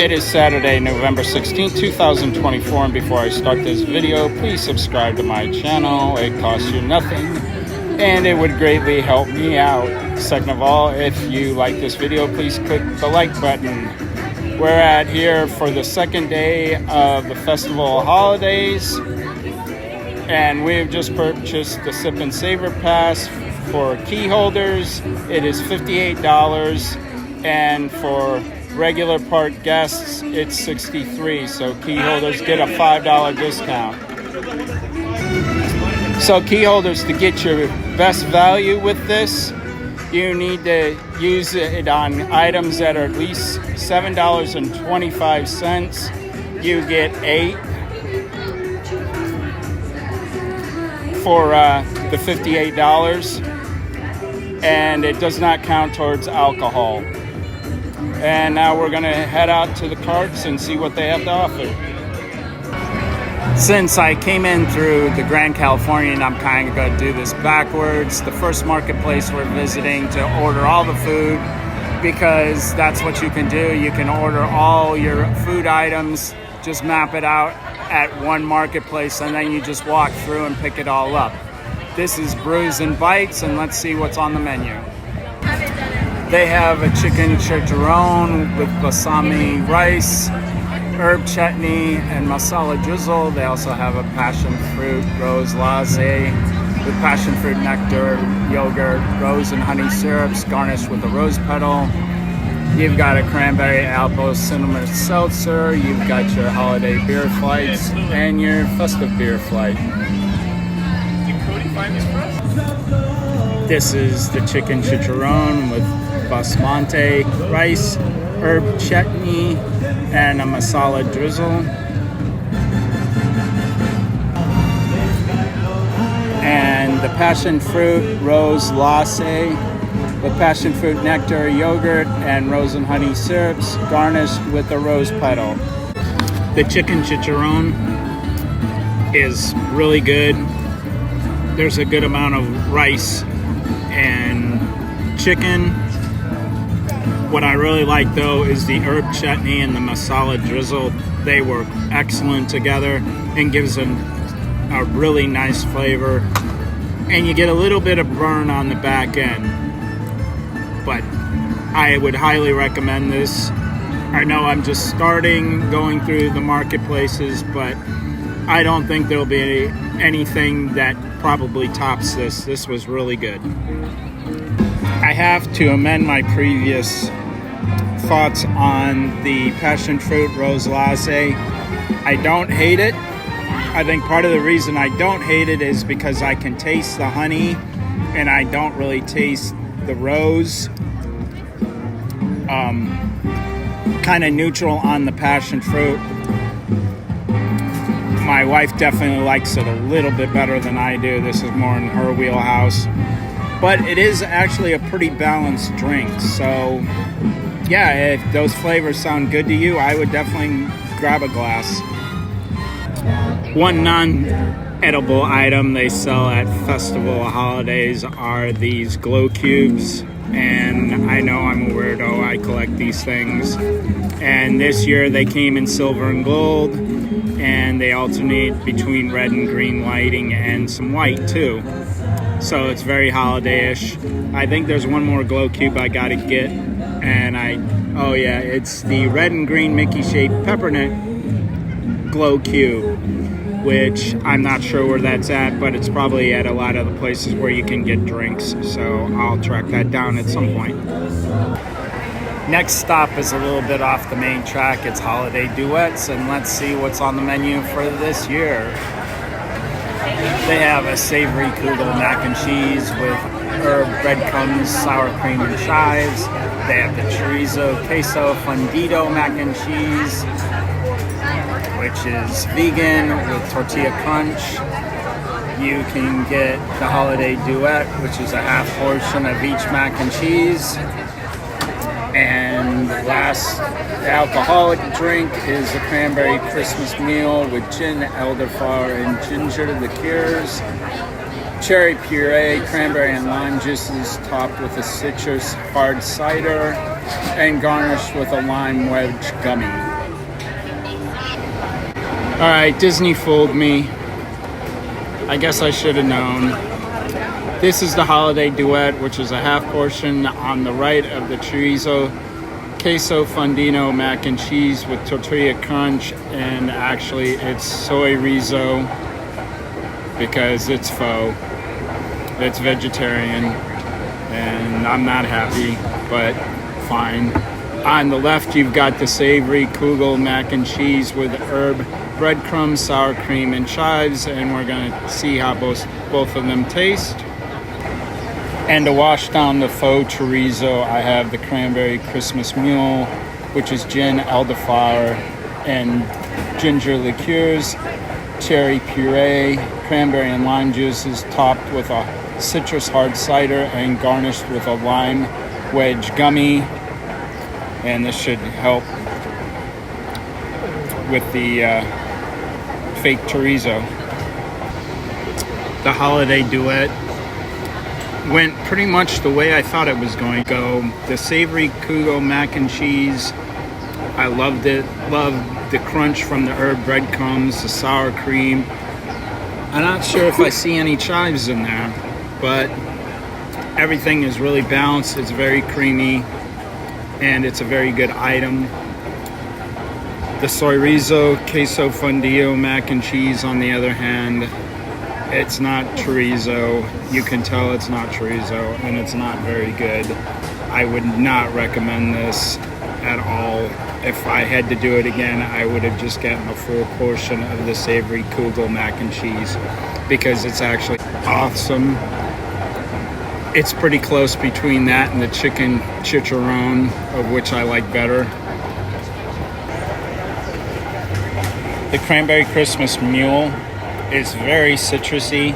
It is Saturday, November 16th, 2024, and before I start this video, please subscribe to my channel. It costs you nothing, and it would greatly help me out. Second of all, if you like this video, please click the like button. We're at here for the second day of the Festival of Holidays, and we've just purchased the Sip and Savor pass for key holders. It is $58, and for regular park guests, it's $63, so key holders get a $5 discount. So key holders, to get your best value with this, you need to use it on items that are at least $7.25. You get 8 for the $58, and it does not count towards alcohol. And now we're gonna head out to the carts and see what they have to offer. Since I came in through the Grand Californian, I'm kind of gonna do this backwards. The first marketplace we're visiting to order all the food, because that's what you can do. You can order all your food items, just map it out at one marketplace, and then you just walk through and pick it all up. This is Brews and Bites, and let's see what's on the menu. They have a chicken chicharron with balsamic rice, herb chutney, and masala drizzle. They also have a passion fruit rose latte with passion fruit nectar, yogurt, rose and honey syrups garnished with a rose petal. You've got a cranberry apple cinnamon seltzer. You've got your holiday beer flights and your festive beer flight. Did Cody find this for us? This is the chicken chicharron with basmati rice, herb chutney, and a masala drizzle. And the passion fruit rose latte with passion fruit nectar, yogurt, and rose and honey syrups garnished with a rose petal. The chicken chicharron is really good. There's a good amount of rice and chicken. What I really like though is the herb chutney and the masala drizzle. They work excellent together and gives them a really nice flavor. And you get a little bit of burn on the back end. But I would highly recommend this. I know I'm just starting going through the marketplaces, but I don't think there'll be anything that probably tops this. This was really good. I have to amend my previous thoughts on the passion fruit rose latte. I don't hate it. I think part of the reason I don't hate it is because I can taste the honey and I don't really taste the rose. Kind of neutral on the passion fruit. My wife definitely likes it a little bit better than I do. This is more in her wheelhouse. But it is actually a pretty balanced drink. So, yeah, if those flavors sound good to you, I would definitely grab a glass. One non-edible item they sell at Festival of Holidays are these glow cubes. And I know I'm a weirdo. I collect these things. And this year they came in silver and gold. And they alternate between red and green lighting and some white too. So it's very holiday-ish. I think there's one more glow cube I gotta get. And oh yeah, it's the red and green Mickey shaped peppermint glow cube, which I'm not sure where that's at, but it's probably at a lot of the places where you can get drinks. So I'll track that down at some point. Next stop is a little bit off the main track. It's Holiday Duets, and let's see what's on the menu for this year. They have a savory kugel mac and cheese with herb breadcrumbs, sour cream, and chives. They have the chorizo queso fundido mac and cheese, which is vegan with tortilla crunch. You can get the Holiday Duet, which is a half portion of each mac and cheese. And last alcoholic drink is a cranberry Christmas meal with gin, elderflower, and ginger liqueurs. Cherry puree, cranberry and lime juices topped with a citrus hard cider and garnished with a lime wedge gummy. Alright, Disney fooled me. I guess I should have known. This is the holiday duet, which is a half portion on the right of the chorizo queso fundino mac and cheese with tortilla crunch, and actually it's soy rizo because it's faux. It's vegetarian, and I'm not happy, but fine. On the left, you've got the savory kugel mac and cheese with herb, breadcrumbs, sour cream, and chives, and we're gonna see how both of them taste. And to wash down the faux chorizo, I have the cranberry Christmas mule, which is gin, elderflower, and ginger liqueurs, cherry puree, cranberry and lime juices, topped with a citrus hard cider and garnished with a lime wedge gummy. And this should help with the fake chorizo. The holiday duet went pretty much the way I thought it was going to go. The savory kugel mac and cheese, I loved it. Loved the crunch from the herb breadcrumbs, the sour cream. I'm not sure if I see any chives in there, but everything is really balanced. It's very creamy, and it's a very good item. The soy rizo queso fundido mac and cheese, on the other hand, it's not chorizo. You can tell it's not chorizo, and it's not very good. I would not recommend this at all. If I had to do it again, I would have just gotten a full portion of the savory kugel mac and cheese because it's actually awesome. It's pretty close between that and the chicken chicharron, of which I like better. The cranberry Christmas mule is very citrusy.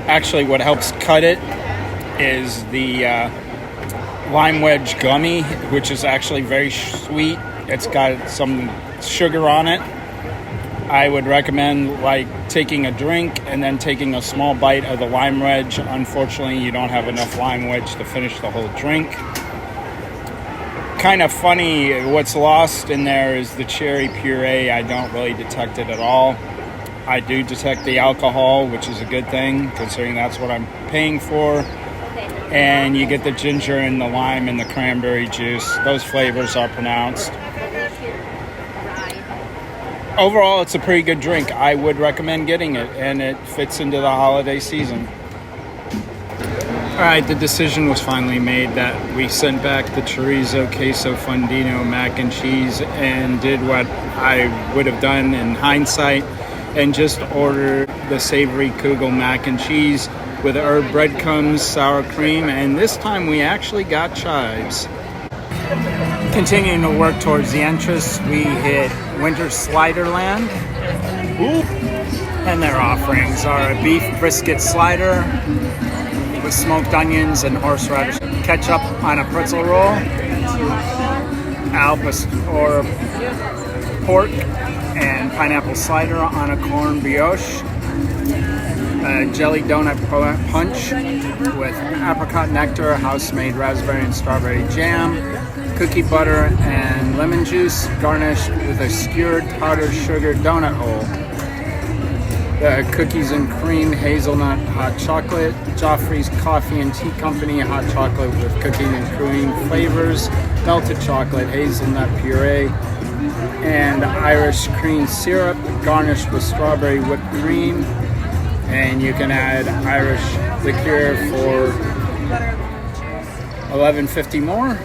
Actually, what helps cut it is the lime wedge gummy, which is actually very sweet. It's got some sugar on it. I would recommend like taking a drink and then taking a small bite of the lime wedge. Unfortunately, you don't have enough lime wedge to finish the whole drink. Kind of funny, what's lost in there is the cherry puree. I don't really detect it at all. I do detect the alcohol, which is a good thing considering that's what I'm paying for. And you get the ginger and the lime and the cranberry juice. Those flavors are pronounced. Overall, it's a pretty good drink. I would recommend getting it, and it fits into the holiday season. All right, the decision was finally made that we sent back the chorizo queso fundino mac and cheese and did what I would have done in hindsight and just ordered the savory kugel mac and cheese with herb breadcrumbs, sour cream, and this time we actually got chives. Continuing to work towards the entrance, we hit Winter Sliderland. And their offerings are a beef brisket slider with smoked onions and horseradish ketchup on a pretzel roll, al pastor pork and pineapple slider on a corn brioche, a jelly donut punch with apricot nectar, house-made raspberry and strawberry jam, cookie butter and lemon juice, garnished with a skewered powdered sugar donut hole. The cookies and cream hazelnut hot chocolate, Joffrey's Coffee and Tea Company hot chocolate with cookies and cream flavors, melted chocolate, hazelnut puree, and Irish cream syrup, garnished with strawberry whipped cream. And you can add Irish liqueur for $11.50 more.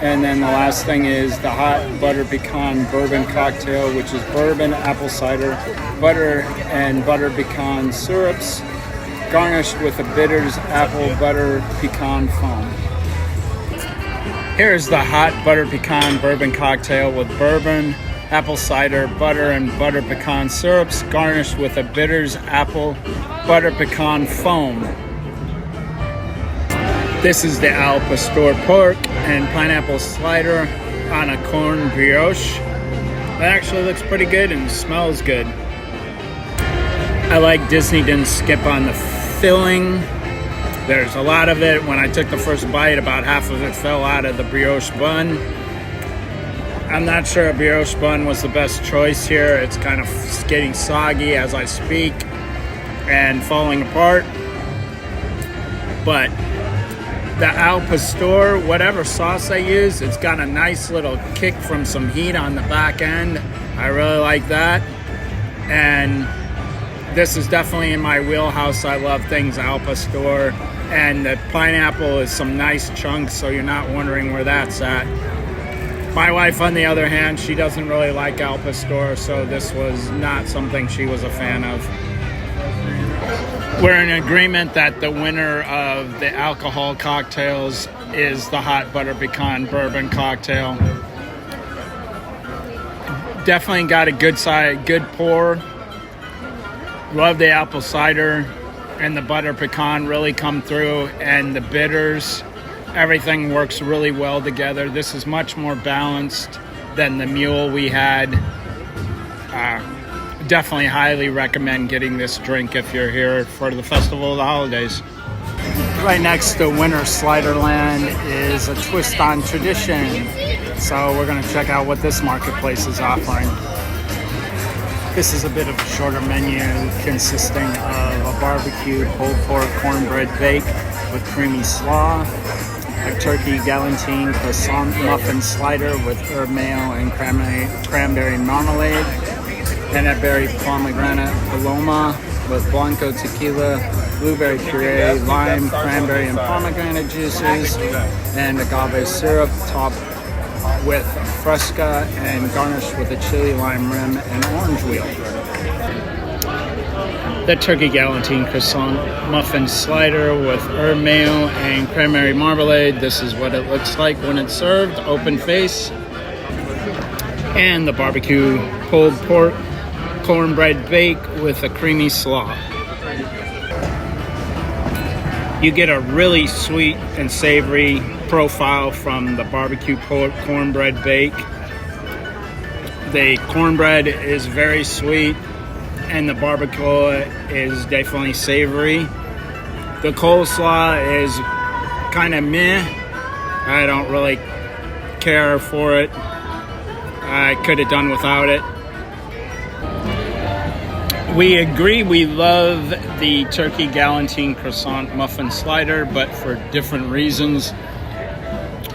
And then the last thing is the hot butter pecan bourbon cocktail, which is bourbon, apple cider, butter, and butter pecan syrups, garnished with a bitters apple butter pecan foam. Here's the hot butter pecan bourbon cocktail with bourbon, apple cider, butter, and butter pecan syrups, garnished with a bitters apple butter pecan foam. This is the al pastor pork and pineapple slider on a corn brioche. That actually looks pretty good and smells good. I like Disney didn't skip on the filling. There's a lot of it. When I took the first bite, about half of it fell out of the brioche bun. I'm not sure a brioche bun was the best choice here. It's kind of getting soggy as I speak and falling apart. But the al pastor, whatever sauce I use, it's got a nice little kick from some heat on the back end. I really like that. And this is definitely in my wheelhouse. I love things al pastor. And the pineapple is some nice chunks, so you're not wondering where that's at. My wife, on the other hand, she doesn't really like al pastor, so this was not something she was a fan of. We're in agreement that the winner of the alcohol cocktails is the hot butter pecan bourbon cocktail. Definitely got a good pour. Love the apple cider and the butter pecan really come through, and the bitters. Everything works really well together. This is much more balanced than the mule we had. Definitely highly recommend getting this drink if you're here for the Festival of the Holidays. Right next to Winter Sliderland is a twist on tradition. So we're going to check out what this marketplace is offering. This is a bit of a shorter menu consisting of a barbecue pulled pork cornbread bake with creamy slaw, a turkey galantine croissant muffin slider with herb mayo and cranberry marmalade, and a berry pomegranate paloma with blanco tequila, blueberry puree, lime, cranberry, and pomegranate juices, and agave syrup topped with fresca and garnished with a chili lime rim and orange wheel. The turkey galantine croissant muffin slider with herb mayo and cranberry marmalade. This is what it looks like when it's served, open face. And the barbecue pulled pork cornbread bake with a creamy slaw. You get a really sweet and savory profile from the barbecue pork cornbread bake. The cornbread is very sweet, and the barbecue is definitely savory. The coleslaw is kind of meh. I don't really care for it. I could have done without it. We agree we love the turkey galantine croissant muffin slider, but for different reasons.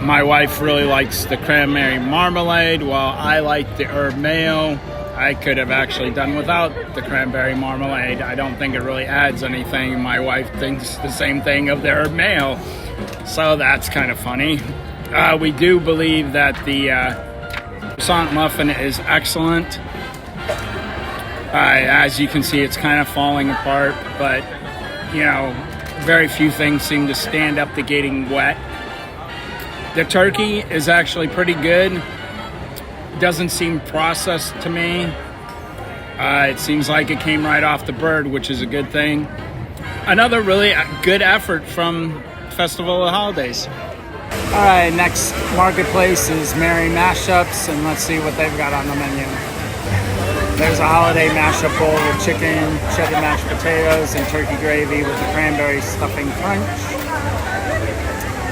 My wife really likes the cranberry marmalade, while I like the herb mayo. I could have actually done without the cranberry marmalade. I don't think it really adds anything. My wife thinks the same thing of the herb mayo, so that's kind of funny. We do believe that the croissant muffin is excellent. As you can see, it's kind of falling apart, but you know, very few things seem to stand up to getting wet. The turkey is actually pretty good. Doesn't seem processed to me. It seems like it came right off the bird, which is a good thing. Another really good effort from Festival of the Holidays. All right, next marketplace is Merry Mashups, and let's see what they've got on the menu. There's a holiday mashup bowl with chicken, cheddar mashed potatoes, and turkey gravy with the cranberry stuffing crunch.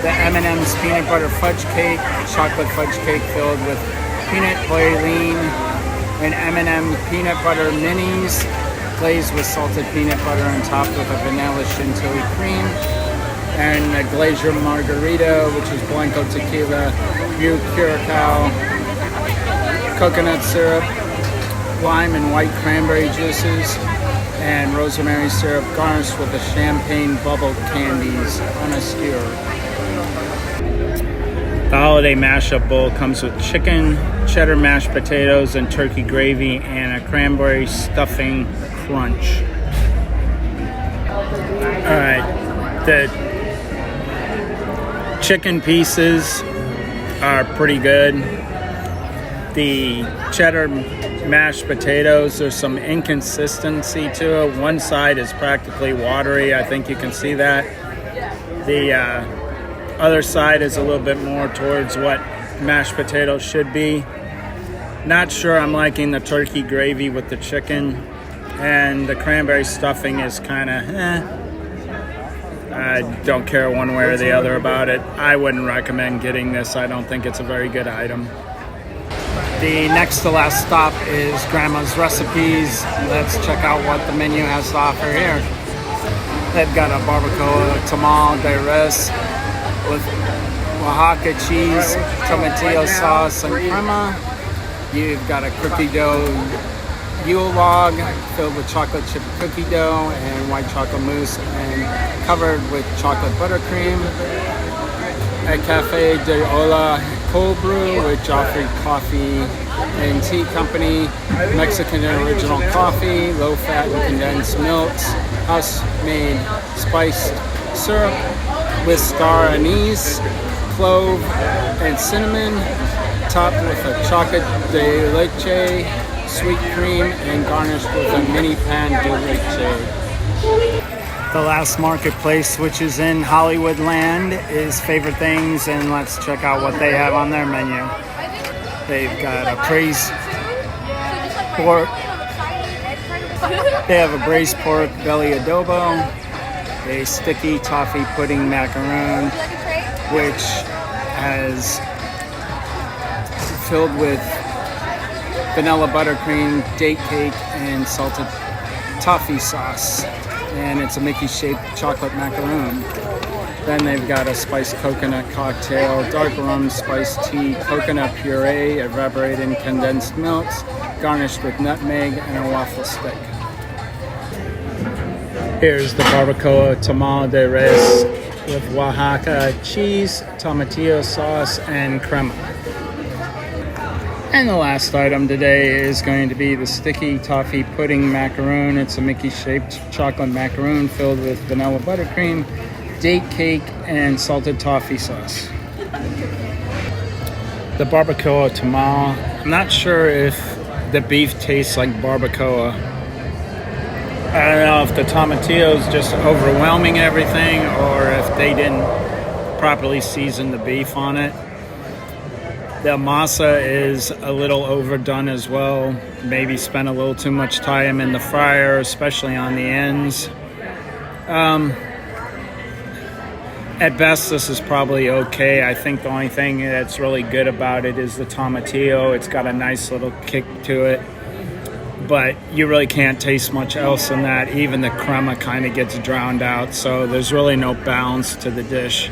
The M&M's peanut butter fudge cake, chocolate fudge cake filled with peanut praline, and M&M peanut butter minis, glazed with salted peanut butter and topped with a vanilla chantilly cream, and a glazier margarita, which is blanco tequila, Butte curacao, coconut syrup, lime and white cranberry juices, and rosemary syrup garnished with the champagne bubble candies on a skewer. The holiday mashup bowl comes with chicken, cheddar mashed potatoes, and turkey gravy, and a cranberry stuffing crunch. All right, the chicken pieces are pretty good. The cheddar mashed potatoes, there's some inconsistency to it. One side is practically watery. I think you can see that. The other side is a little bit more towards what mashed potatoes should be. Not sure I'm liking the turkey gravy with the chicken, and the cranberry stuffing is kind of I don't care one way or the other about it. I wouldn't recommend getting this. I don't think it's a very good item. The next to last stop is Grandma's Recipes. Let's check out what the menu has to offer here. They've got a barbacoa tamal de res with Oaxaca cheese, tomatillo sauce, and crema. You've got a cookie dough Yule log filled with chocolate chip cookie dough and white chocolate mousse and covered with chocolate buttercream. At Cafe de Ola cold brew with Joffrey Coffee and Tea Company, Mexican original coffee, low fat and condensed milks, house-made spiced syrup with star anise, clove, and cinnamon, topped with a chocolate de leche, sweet cream, and garnished with a mini pan de leche. The last marketplace, which is in Hollywood Land, is Favorite Things, and let's check out what they have on their menu. They've got a braised pork. They have a braised pork belly adobo, a sticky toffee pudding macaroon, which has filled with vanilla buttercream, date cake, and salted toffee sauce. And it's a Mickey-shaped chocolate macaroon. Then they've got a spiced coconut cocktail, dark rum spiced tea, coconut puree, evaporated condensed milks, garnished with nutmeg and a waffle stick. Here's the barbacoa tamal de res with Oaxaca cheese, tomatillo sauce, and crema. And the last item today is going to be the sticky toffee pudding macaroon. It's a Mickey-shaped chocolate macaroon filled with vanilla buttercream, date cake, and salted toffee sauce. The barbacoa tamal, I'm not sure if the beef tastes like barbacoa. I don't know if the tomatillo is just overwhelming everything or if they didn't properly season the beef on it. The masa is a little overdone as well. Maybe spent a little too much time in the fryer, especially on the ends. At best, this is probably okay. I think the only thing that's really good about it is the tomatillo. It's got a nice little kick to it. But you really can't taste much else than that. Even the crema kind of gets drowned out, so there's really no balance to the dish.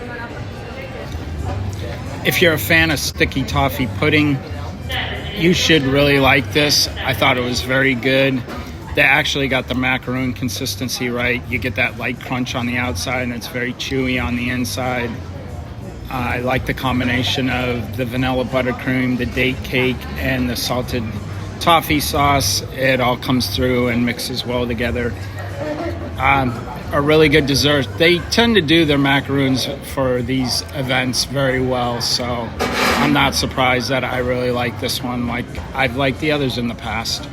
If you're a fan of sticky toffee pudding, you should really like this. I thought it was very good. They actually got the macaroon consistency right. You get that light crunch on the outside and it's very chewy on the inside. I like the combination of the vanilla buttercream, the date cake, and the salted toffee sauce. It all comes through and mixes well together. A really good dessert. They tend to do their macaroons for these events very well, so I'm not surprised that I really like this one like I've liked the others in the past.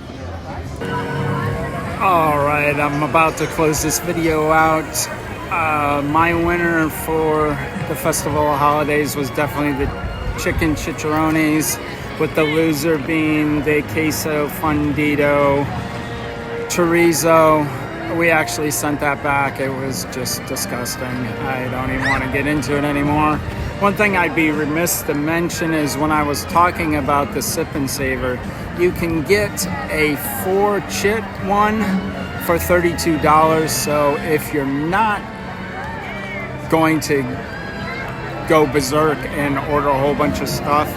All right, I'm about to close this video out. My winner for the Festival of Holidays was definitely the chicken chicharrones, with the loser being the queso fundido chorizo. We actually sent that back. It was just disgusting. I don't even want to get into it anymore. One thing I'd be remiss to mention is when I was talking about the Sip and Savor, you can get a 4-chit one for $32. So if you're not going to go berserk and order a whole bunch of stuff,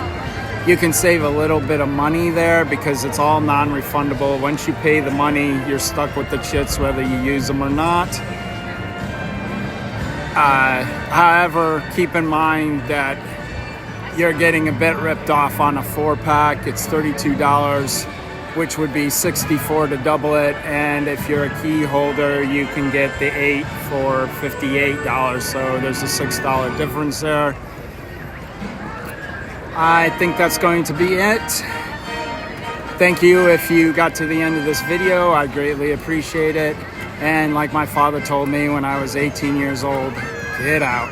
you can save a little bit of money there because it's all non-refundable. Once you pay the money, you're stuck with the chits whether you use them or not. However, keep in mind that you're getting a bit ripped off on a 4-pack. It's $32, which would be $64 to double it. And if you're a key holder, you can get the 8 for $58. So there's a $6 difference there. I think that's going to be it. Thank you if you got to the end of this video. I greatly appreciate it. And like my father told me when I was 18 years old, get out.